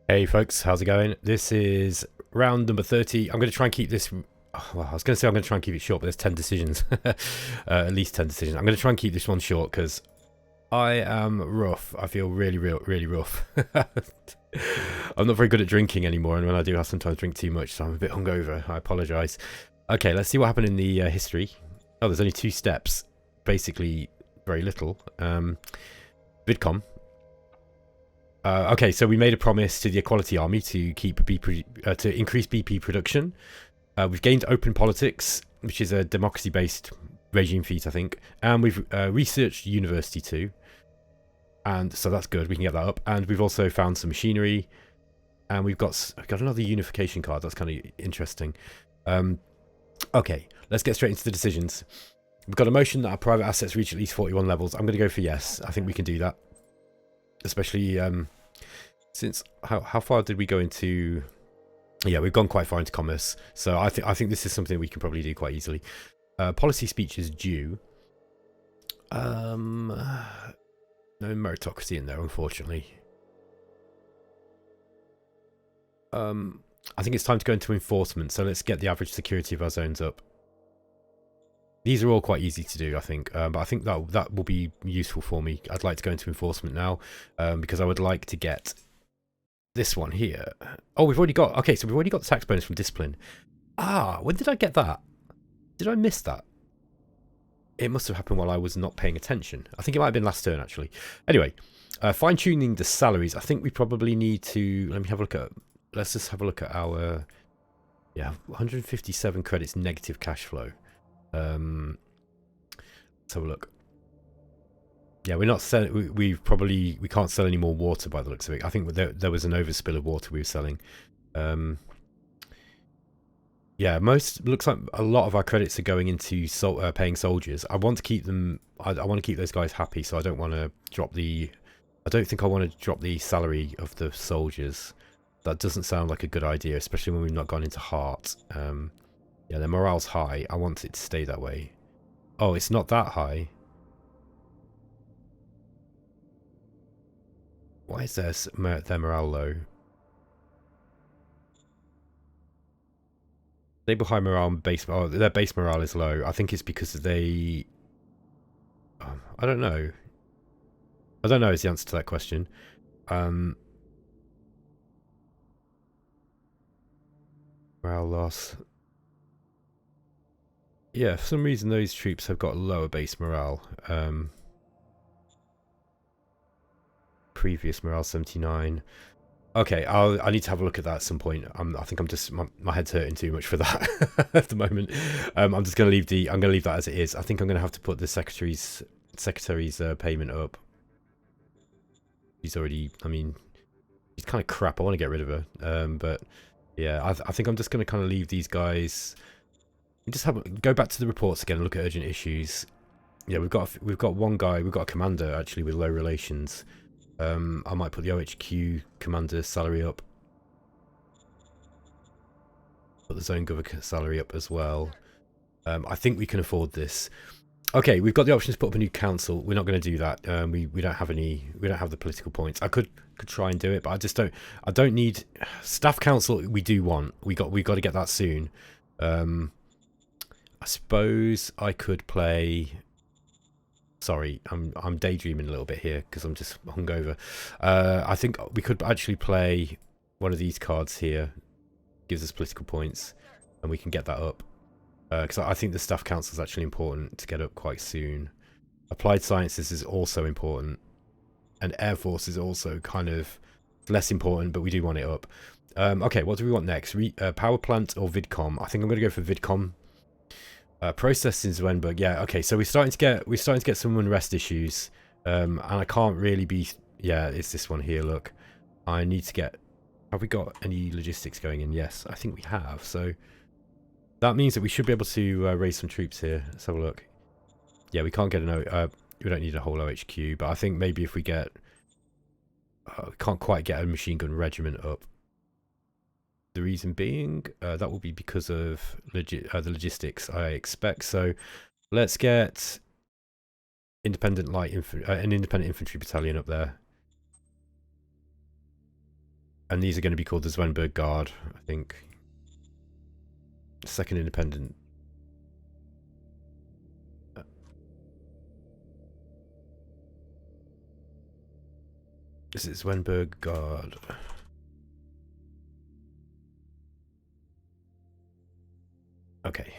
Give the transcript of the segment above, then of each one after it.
Hey folks, how's it going? This is round number 30. I'm going to try and keep this, well, I was going to say I'm going to try and keep it short, but there's 10 decisions. At least 10 decisions. I'm going to try and keep this one short because I am rough. I feel really rough. I'm not very good at drinking anymore, and when I do, I sometimes drink too much, so I'm a bit hungover. I apologise. Okay, let's see what happened in the history. Oh, there's only 2 steps. Basically, very little. VidCom. Okay, so we made a promise to the Equality Army to keep to increase BP production. We've gained open politics, which is a democracy-based regime feat, I think, and we've researched university too, and so that's good. We can get that up, and we've also found some machinery, and we've got another unification card. That's kind of interesting. Okay, let's get straight into the decisions. We've got a motion that our private assets reach at least 41 levels. I'm going to go for yes. I think we can do that. Especially since how far did we go into? Yeah, we've gone quite far into commerce, so I think this is something we can probably do quite easily. Policy speech is due. No meritocracy in there, unfortunately. I think it's time to go into enforcement, so let's get the average security of our zones up. These are all quite easy to do, I think, but I think that will be useful for me. I'd like to go into enforcement now, because I would like to get this one here. Oh, we've already got... Okay, so we've already got the tax bonus from discipline. Ah, when did I get that? Did I miss that? It must have happened while I was not paying attention. I think it might have been last turn, actually. Anyway, fine-tuning the salaries. I think we probably need to... Let me have a look at... Let's just have a look at our... Yeah, 157 credits negative cash flow. Let's have a look. Yeah, we're not selling. We can't sell any more water by the looks of it. I think there was an overspill of water we were selling. Yeah, looks like a lot of our credits are going into paying soldiers. I want to keep them. I want to keep those guys happy, so I don't want to drop the. I don't think I want to drop the salary of the soldiers. That doesn't sound like a good idea, especially when we've not gone into heart. Yeah, their morale's high. I want it to stay that way. Oh, it's not that high. Why is their morale low? Stable high morale and base... Oh, their base morale is low. I think it's because they... I don't know. I don't know is the answer to that question. Morale loss. Yeah, for some reason those troops have got lower base morale. Previous morale 79. Okay, I need to have a look at that at some point. I think I'm just my head's hurting too much for that at the moment. I'm just gonna leave that as it is. I think I'm gonna have to put the secretary's payment up. He's already. I mean, she's kind of crap. I want to get rid of her. But yeah, I think I'm just gonna kind of leave these guys. Just go back to the reports again and look at urgent issues. Yeah, we've got one guy. We've got a commander actually with low relations. I might put the OHQ commander's salary up. Put the zone governor salary up as well. I think we can afford this. Okay, we've got the option to put up a new council. We're not going to do that. We don't have any. We don't have the political points. I could try and do it, but I just don't. I don't need staff council. We do want. We got to get that soon. I suppose I could play. Sorry, I'm daydreaming a little bit here because I'm just hungover. I think we could actually play one of these cards here. Gives us political points, and we can get that up. Because I think the staff council is actually important to get up quite soon. Applied sciences is also important, and air force is also kind of less important, but we do want it up. Okay, what do we want next? Power plant or vidcom? I think I'm going to go for vidcom. Process in Zwenberg, yeah, okay, so we're starting to get some unrest issues, and I can't really be. Yeah, it's this one here. Look, I need to get. Have we got any logistics going in? Yes, I think we have. So that means that we should be able to raise some troops here. Let's have a look. Yeah, we can't get we don't need a whole OHQ, but I think maybe if we get, can't quite get a machine gun regiment up. The reason being, that will be because of the logistics, I expect. So let's get independent light an independent infantry battalion up there. And these are going to be called the Zwenberg Guard, I think. Second independent. This is Zwenberg Guard. Okay.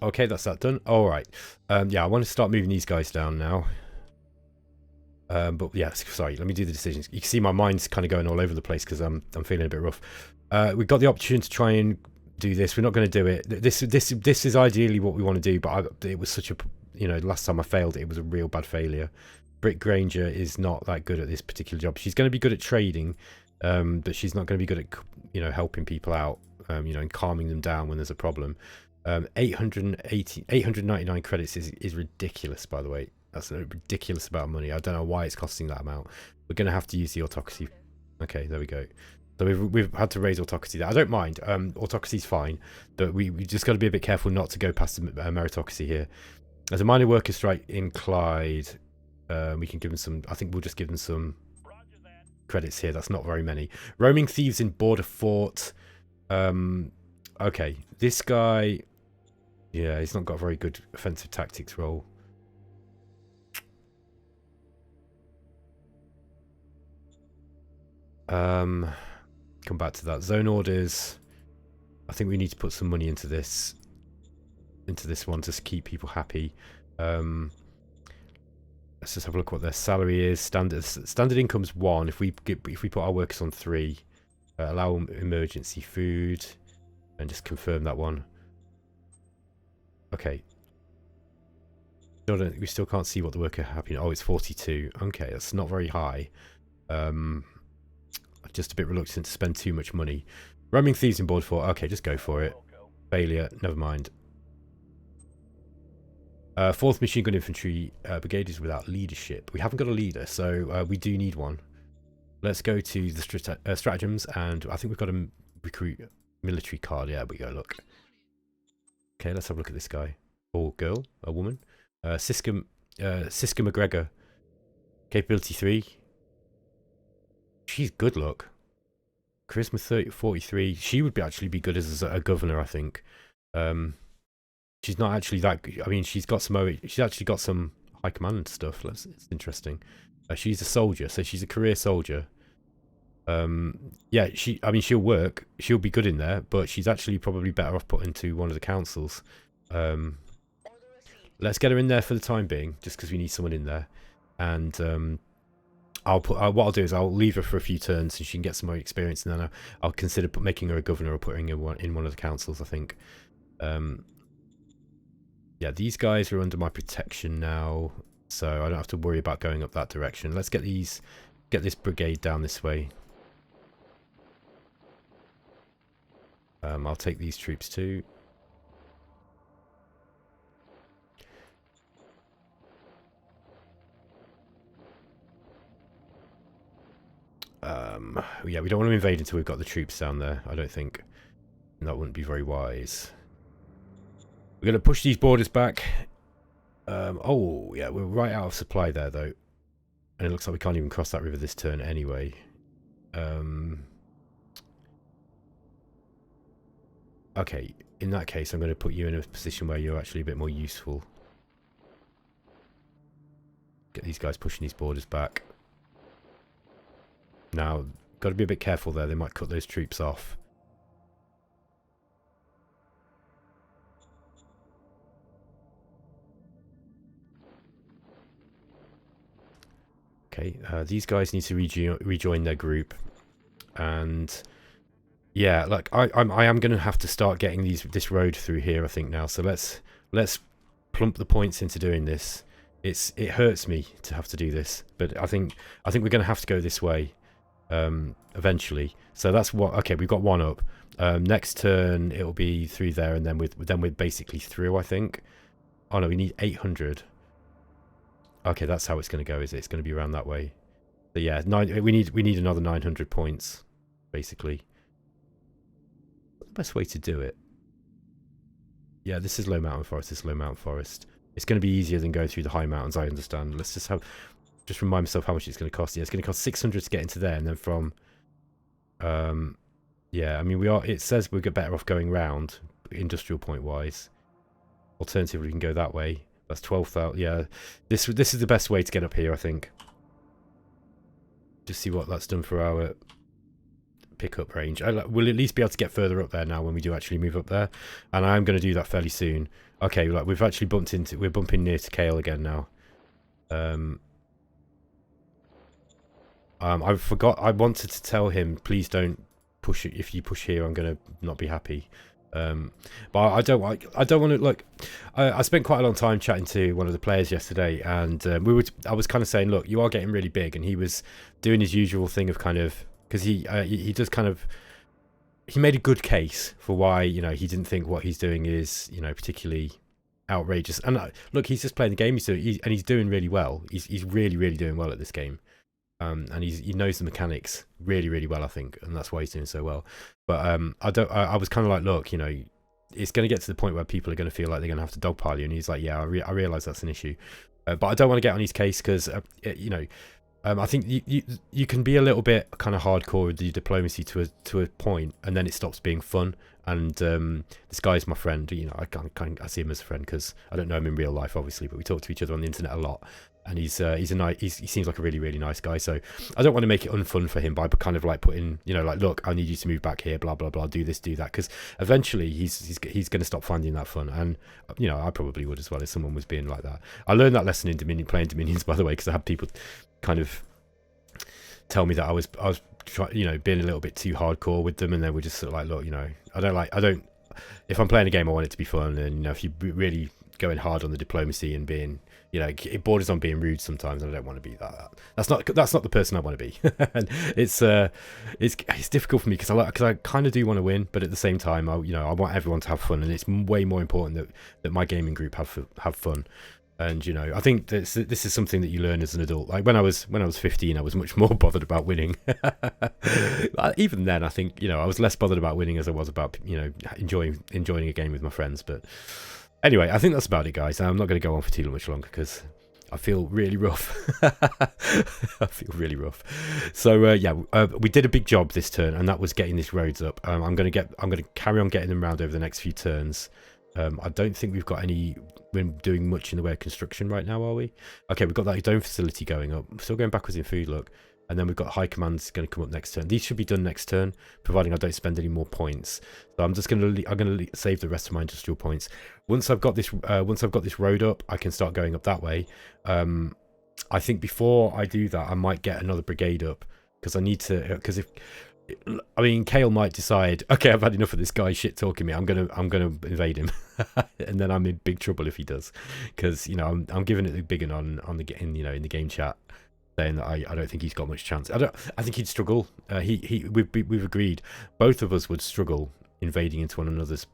Okay, that's that done. All right. Yeah, I want to start moving these guys down now. But yeah, sorry, let me do the decisions. You can see my mind's kind of going all over the place because I'm feeling a bit rough. We've got the opportunity to try and do this. We're not going to do it. This is ideally what we want to do, but it was such a, you know, last time I failed it was a real bad failure. Britt Granger is not that good at this particular job. She's going to be good at trading, but she's not going to be good at, you know, helping people out, you know, and calming them down when there's a problem. 899 credits is ridiculous, by the way. That's a ridiculous amount of money. I don't know why it's costing that amount. We're going to have to use the autocracy. Okay, there we go. So we've had to raise autocracy there. I don't mind. Autocracy's fine, but we just got to be a bit careful not to go past the meritocracy here. As a minor worker strike in Clyde, we can give them some. I think we'll just give them some credits here. That's not very many. Roaming thieves in border fort. Okay, this guy. Yeah, he's not got a very good offensive tactics role. Come back to that. Zone orders. I think we need to put some money into this one to keep people happy. Let's just have a look what their salary is. Standard income's 1. If we put our workers on 3, allow emergency food, and just confirm that one. Okay. We still can't see what the worker happy. Oh, it's 42. Okay, that's not very high. Just a bit reluctant to spend too much money. Roaming thieves in board fort. Okay, just go for it. Failure. Never mind. 4th Machine Gun Infantry Brigade is without leadership. We haven't got a leader, so we do need one. Let's go to the stratagems, and I think we've got a recruit military card. Yeah, we go. Look. Okay, let's have a look at this guy. Or girl, a woman. Siska McGregor. Capability 3. She's good, look. Charisma 43. She would actually be good as a governor, I think. She's not actually that. I mean, she's got some. She's actually got some high command stuff. It's interesting. She's a soldier, so she's a career soldier. Yeah, I mean, she'll work. She'll be good in there, but she's actually probably better off put into one of the councils. Let's get her in there for the time being, just because we need someone in there. And what I'll do is I'll leave her for a few turns so she can get some more experience, and then I'll consider making her a governor or putting her in one of the councils, I think. Yeah, these guys are under my protection now, so I don't have to worry about going up that direction. Let's get this brigade down this way. I'll take these troops too. Yeah, we don't want to invade until we've got the troops down there, I don't think. That wouldn't be very wise. We're going to push these borders back. Oh, yeah, we're right out of supply there, though. And it looks like we can't even cross that river this turn anyway. Okay, in that case, I'm going to put you in a position where you're actually a bit more useful. Get these guys pushing these borders back. Now, got to be a bit careful there. They might cut those troops off. Okay, these guys need to rejoin their group. And yeah, like I am going to have to start getting this road through here, I think, now. So let's plump the points into doing this. It hurts me to have to do this, but I think we're going to have to go this way eventually. So that's what. Okay, we've got one up. Next turn it'll be through there, and then we're basically through, I think. Oh no, we need 800. Okay, that's how it's going to go. Is it? It's going to be around that way. But yeah, we need another 900 points, basically. What's the best way to do it? Yeah, this is low mountain forest. This is low mountain forest. It's going to be easier than going through the high mountains, I understand. Let's just remind myself how much it's going to cost. Yeah, it's going to cost 600 to get into there, and then from yeah, I mean it says we're better off going round industrial point wise. Alternatively, we can go that way. That's 12,000. Yeah, this is the best way to get up here, I think. Just see what that's done for our pickup range. We'll at least be able to get further up there now when we do actually move up there, and I'm going to do that fairly soon. Okay, like we've actually we're bumping near to Cael again now. I forgot. I wanted to tell him, please don't push it. If you push here, I'm gonna not be happy. But I don't want to look. I spent quite a long time chatting to one of the players yesterday, and I was kind of saying, look, you are getting really big, and he was doing his usual thing of kind of, because he does kind of, he made a good case for why, you know, he didn't think what he's doing is, you know, particularly outrageous. And look, he's just playing the game, and he's doing really well. He's really doing well at this game. And he knows the mechanics really well, I think, and that's why he's doing so well. But I was kind of like, look, you know, it's going to get to the point where people are going to feel like they're going to have to dogpile you, and he's like, yeah, I realise that's an issue, but I don't want to get on his case because you know, I think you can be a little bit kind of hardcore with the diplomacy to a point, and then it stops being fun. And this guy is my friend. You know, I see him as a friend because I don't know him in real life, obviously, but we talk to each other on the internet a lot. And he seems like a really nice guy. So I don't want to make it unfun for him by kind of like putting, you know, like, look, I need you to move back here, blah blah blah, do this, do that, because eventually he's going to stop finding that fun. And you know, I probably would as well if someone was being like that. I learned that lesson in playing Dominions, by the way, because I had people kind of tell me that I was you know, being a little bit too hardcore with them, and they were just sort of like, look, you know, I don't. If I'm playing a game, I want it to be fun, and you know, if you really going hard on the diplomacy and being, you know, it borders on being rude sometimes, and I don't want to be that. That's not the person I want to be. And it's difficult for me because I kind of do want to win, but at the same time, I want everyone to have fun, and it's way more important that my gaming group have fun. And you know, I think this is something that you learn as an adult. Like when I was 15, I was much more bothered about winning. Even then, I think, you know, I was less bothered about winning as I was about, you know, enjoying a game with my friends. But anyway, I think that's about it, guys. I'm not going to go on for too much longer because I feel really rough. I feel really rough. So yeah, we did a big job this turn, and that was getting these roads up. I'm going to carry on getting them around over the next few turns. I don't think we're doing much in the way of construction right now, are we? Okay, we've got that dome facility going up. We're still going backwards in food, look. And then we've got high commands going to come up next turn. These should be done next turn, providing I don't spend any more points. So I'm just going to save the rest of my industrial points. Once I've got this road up, I can start going up that way. I think before I do that, I might get another brigade up because I need to. Because Cael might decide, okay, I've had enough of this guy shit talking me. I'm gonna invade him, and then I'm in big trouble if he does, because you know I'm giving it the big one in the game chat, saying that I don't think he's got much chance. I think he'd struggle. We've agreed both of us would struggle invading into one another's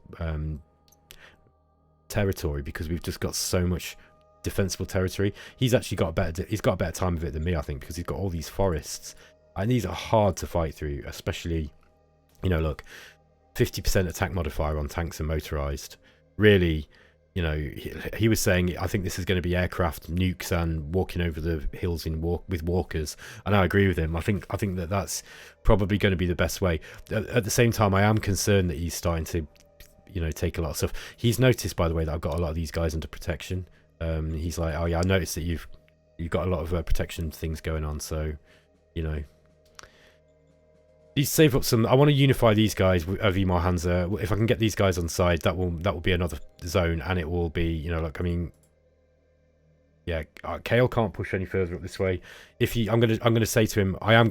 territory because we've just got so much defensible territory. He's actually got a better time of it than me, I think, because he's got all these forests. And these are hard to fight through, especially, you know, look, 50% attack modifier on tanks and motorized. Really, you know, he was saying, I think this is going to be aircraft, nukes, and walking over the hills with walkers. And I agree with him. I think that's probably going to be the best way. At the same time, I am concerned that he's starting to, you know, take a lot of stuff. He's noticed, by the way, that I've got a lot of these guys under protection. He's like, oh yeah, I noticed that you've got a lot of protection things going on. So, you know. These save up some. I want to unify these guys of Emar Hansa. If I can get these guys on side, that will be another zone, and it will be, you know, like, I mean, yeah, Cael can't push any further up this way. I'm gonna say to him, I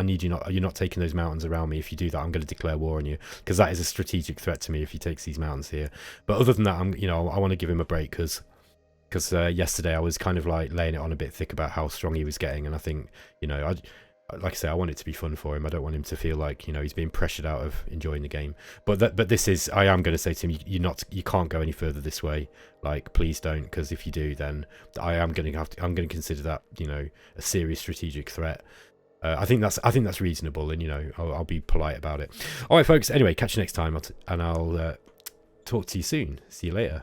need you not. You're not taking those mountains around me. If you do that, I'm going to declare war on you, because that is a strategic threat to me if he takes these mountains here. But other than that, I want to give him a break because yesterday I was kind of like laying it on a bit thick about how strong he was getting, and I think, you know, like I say, I want it to be fun for him. I don't want him to feel like, you know, he's being pressured out of enjoying the game. But this is, I am going to say to him, you can't go any further this way. Like, please don't, because if you do, then I'm going to consider that, you know, a serious strategic threat. I think that's reasonable, and you know, I'll be polite about it. All right, folks. Anyway, catch you next time, and I'll talk to you soon. See you later.